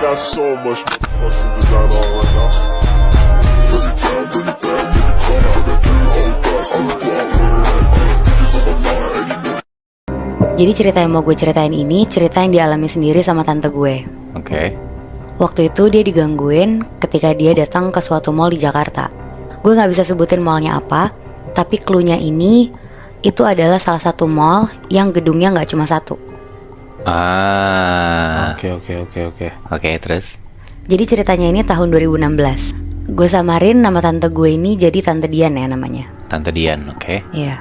got so much motherfucking design on right now. Every time, bring it back, make it come out. I got 3 old thoughts, I'm the guap, bitches on my mind, and you know. Jadi cerita yang mau gue ceritain ini cerita yang dialami sendiri sama tante gue. Oke. Waktu itu dia digangguin ketika dia datang ke suatu mall di Jakarta. Gue gak bisa sebutin mallnya apa, tapi cluenya ini itu adalah salah satu mall yang gedungnya gak cuma satu. Oke, terus? Jadi ceritanya ini tahun 2016. Gue samarin nama tante gue ini jadi Tante Dian ya namanya. Tante Dian, oke. Iya.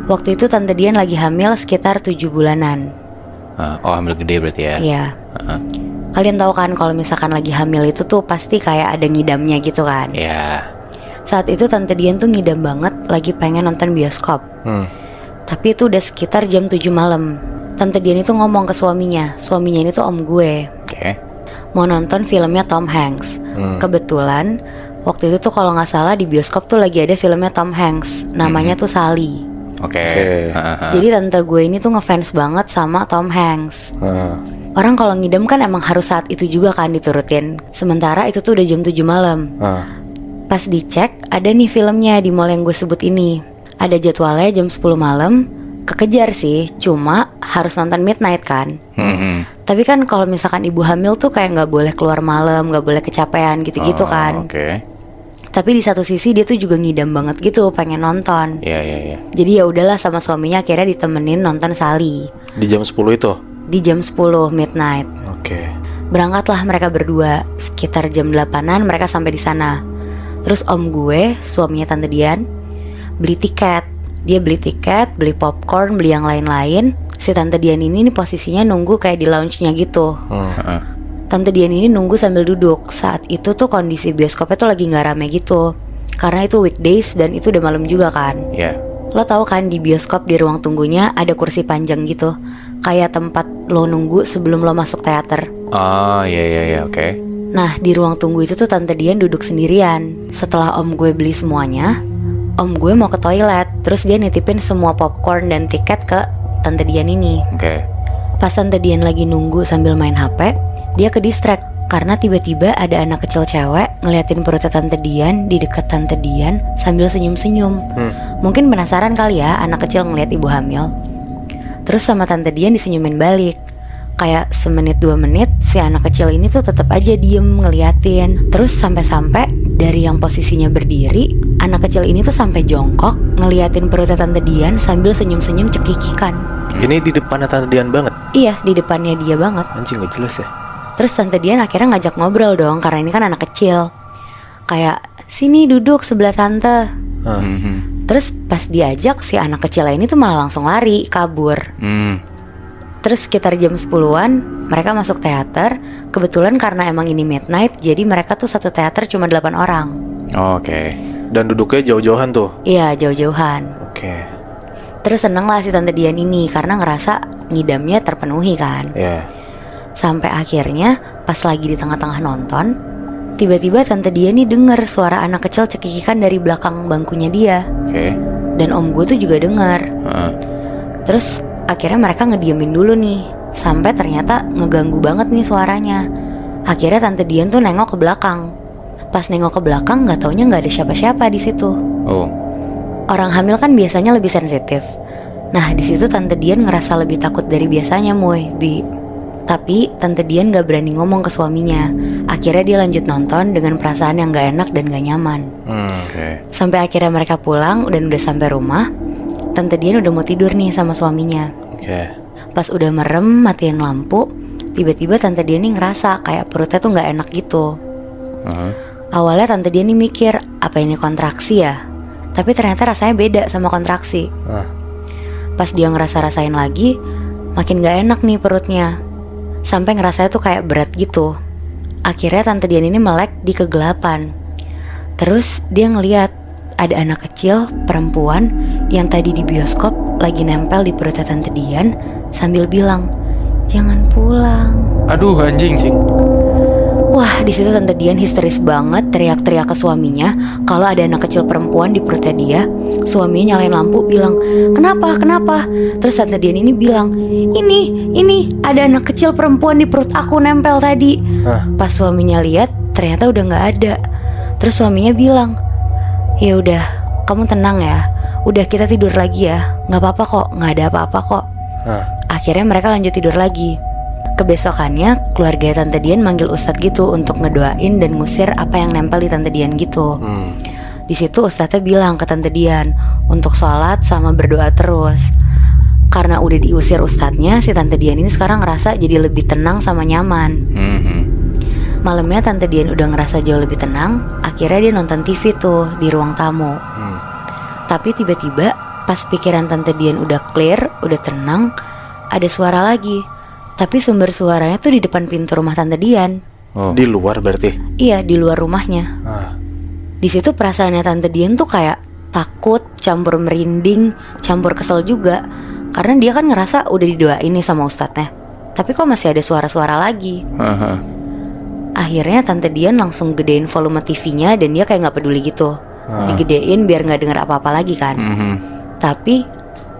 Waktu itu Tante Dian lagi hamil sekitar 7 bulanan. Hamil gede berarti ya? Iya. Kalian tahu kan kalau misalkan lagi hamil itu tuh pasti kayak ada ngidamnya gitu kan? Iya. Saat itu Tante Dian tuh ngidam banget lagi pengen nonton bioskop. Tapi itu udah sekitar jam 7 malam. Tante Dian itu ngomong ke suaminya ini tuh om gue. Oke. Mau nonton filmnya Tom Hanks. Kebetulan waktu itu tuh kalau gak salah di bioskop tuh lagi ada filmnya Tom Hanks. Namanya tuh Sally. Oke. Jadi tante gue ini tuh ngefans banget sama Tom Hanks. Orang kalau ngidam kan emang harus saat itu juga kan diturutin. Sementara itu tuh udah jam 7 malam. Pas dicek ada nih filmnya di mall yang gue sebut ini. Ada jadwalnya jam 10 malam. Kekejar sih, cuma harus nonton midnight kan. Tapi kan kalau misalkan ibu hamil tuh kayak gak boleh keluar malam, gak boleh kecapean gitu-gitu kan. Oke. Tapi di satu sisi dia tuh juga ngidam banget gitu, pengen nonton. Iya. Jadi ya udahlah sama suaminya akhirnya ditemenin nonton Sally. Di jam 10 itu? Di jam 10 midnight. Oke. Berangkatlah mereka berdua. Sekitar jam 8-an mereka sampai di sana. Terus om gue, suaminya Tante Dian, beli tiket. Dia beli tiket, beli popcorn, beli yang lain-lain. Si Tante Dian ini nih posisinya nunggu kayak di lounge-nya gitu. Tante Dian ini nunggu sambil duduk. Saat itu tuh kondisi bioskopnya tuh lagi gak rame gitu, karena itu weekdays dan itu udah malam juga kan. Iya. Lo tau kan di bioskop di ruang tunggunya ada kursi panjang gitu, kayak tempat lo nunggu sebelum lo masuk teater. Oh iya, oke. Nah di ruang tunggu itu tuh Tante Dian duduk sendirian. Setelah om gue beli semuanya, om gue mau ke toilet. Terus dia nitipin semua popcorn dan tiket ke Tante Dian ini. Oke. Pas Tante Dian lagi nunggu sambil main HP, dia ke distract karena tiba-tiba ada anak kecil cewek ngeliatin perutnya Tante Dian di dekat Tante Dian sambil senyum-senyum. Mungkin penasaran kali ya anak kecil ngeliat ibu hamil. Terus sama Tante Dian disenyumin balik. Kayak semenit 2 menit si anak kecil ini tuh tetap aja diem ngeliatin. Terus sampai-sampai dari yang posisinya berdiri, anak kecil ini tuh sampai jongkok ngeliatin perutnya Tante Dian sambil senyum-senyum cekikikan. Ini di depannya Tante Dian banget? Iya, di depannya dia banget. Anjing gak jelas ya. Terus Tante Dian akhirnya ngajak ngobrol dong, karena ini kan anak kecil. Kayak, sini duduk sebelah tante. Terus pas diajak, si anak kecil ini tuh malah langsung lari, kabur. Terus sekitar jam 10-an mereka masuk teater. Kebetulan karena emang ini midnight, jadi mereka tuh satu teater cuma 8 orang. Oke. Dan duduknya jauh-jauhan tuh? Iya, jauh-jauhan. Oke. Terus seneng lah si Tante Dian ini karena ngerasa ngidamnya terpenuhi kan. Iya. Sampai akhirnya pas lagi di tengah-tengah nonton, tiba-tiba Tante Dian nih denger suara anak kecil cekikikan dari belakang bangkunya dia. Oke. Dan om gue tuh juga denger. Terus akhirnya mereka ngediemin dulu nih, sampai ternyata ngeganggu banget nih suaranya. Akhirnya Tante Dian tuh nengok ke belakang. Pas nengok ke belakang, nggak taunya nggak ada siapa-siapa di situ. Orang hamil kan biasanya lebih sensitif. Nah di situ Tante Dian ngerasa lebih takut dari biasanya, Tapi Tante Dian gak berani ngomong ke suaminya. Akhirnya dia lanjut nonton dengan perasaan yang gak enak dan gak nyaman. Sampai akhirnya mereka pulang dan udah sampai rumah. Tante Dian udah mau tidur nih sama suaminya. Pas udah merem matiin lampu, tiba-tiba Tante Dian nih ngerasa kayak perutnya tuh gak enak gitu. Awalnya Tante Dian nih mikir, apa ini kontraksi ya? Tapi ternyata rasanya beda sama kontraksi. Pas dia ngerasa-rasain lagi, makin gak enak nih perutnya. Sampai ngerasanya tuh kayak berat gitu. Akhirnya Tante Dian ini melek di kegelapan. Terus dia ngeliat ada anak kecil perempuan yang tadi di bioskop lagi nempel di perutnya Tante Dian sambil bilang, jangan pulang. Aduh anjing. Wah, di situ Tante Dian histeris banget, teriak-teriak ke suaminya kalau ada anak kecil perempuan di perutnya dia. Suaminya nyalain lampu, bilang, "Kenapa? Kenapa?" Terus Tante Dian ini bilang, Ini, ada anak kecil perempuan di perut aku nempel tadi." Pas suaminya lihat, ternyata udah nggak ada. Terus suaminya bilang, "Ya udah, kamu tenang ya. Udah, kita tidur lagi ya. Nggak apa-apa kok, nggak ada apa-apa kok." Akhirnya mereka lanjut tidur lagi. Kebesokannya keluarga Tante Dian manggil ustadz gitu untuk ngedoain dan ngusir apa yang nempel di Tante Dian gitu. Di situ ustadznya bilang ke Tante Dian untuk sholat sama berdoa terus. Karena udah diusir ustadznya, si Tante Dian ini sekarang ngerasa jadi lebih tenang sama nyaman. Malamnya Tante Dian udah ngerasa jauh lebih tenang. Akhirnya dia nonton TV tuh di ruang tamu. Tapi tiba-tiba pas pikiran Tante Dian udah clear, udah tenang, ada suara lagi. Tapi sumber suaranya tuh di depan pintu rumah Tante Dian. Di luar berarti? Iya, di luar rumahnya. Di situ perasaannya Tante Dian tuh kayak takut, campur merinding, campur kesel juga. Karena dia kan ngerasa udah didoain nih sama ustadznya. Tapi kok masih ada suara-suara lagi. Akhirnya Tante Dian langsung gedein volume TV-nya dan dia kayak gak peduli gitu. Digedein biar gak denger apa-apa lagi kan. Tapi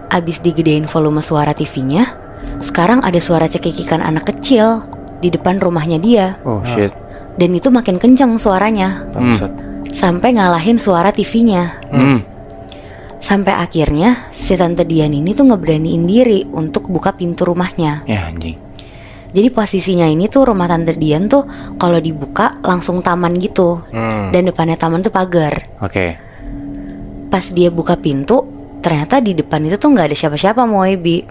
abis digedein volume suara TV-nya, sekarang ada suara cekikikan anak kecil di depan rumahnya dia. Oh shit. Dan itu makin kenceng suaranya, Bangsat. sampai ngalahin suara TV-nya. Sampai akhirnya si Tante Dian ini tuh ngeberaniin diri untuk buka pintu rumahnya. Ya anjing. Jadi posisinya ini tuh rumah Tante Dian tuh kalau dibuka langsung taman gitu. Dan depannya taman tuh pagar. Oke. Pas dia buka pintu, ternyata di depan itu tuh gak ada siapa-siapa, Moebi.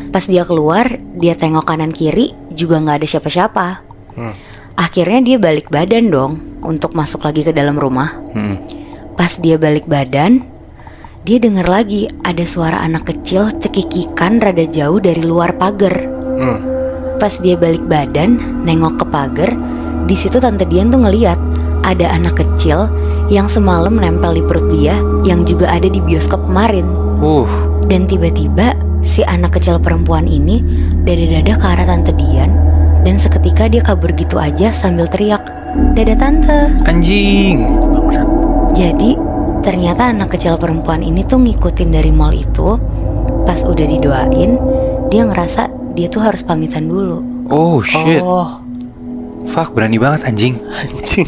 Pas dia keluar, dia tengok kanan kiri juga gak ada siapa-siapa. Akhirnya dia balik badan dong untuk masuk lagi ke dalam rumah. Pas dia balik badan, dia dengar lagi ada suara anak kecil cekikikan rada jauh dari luar pagar. Pas dia balik badan, nengok ke pagar, di situ Tante Dian tuh ngeliat ada anak kecil yang semalam nempel di perut dia, yang juga ada di bioskop kemarin. Dan tiba-tiba si anak kecil perempuan ini dada-dada ke arah Tante Dian, dan seketika dia kabur gitu aja sambil teriak, "Dada tante." Anjing. Jadi ternyata anak kecil perempuan ini tuh ngikutin dari mall itu. Pas udah didoain, dia ngerasa dia tuh harus pamitan dulu. Oh shit. Oh, Fuck, berani banget anjing. anjing.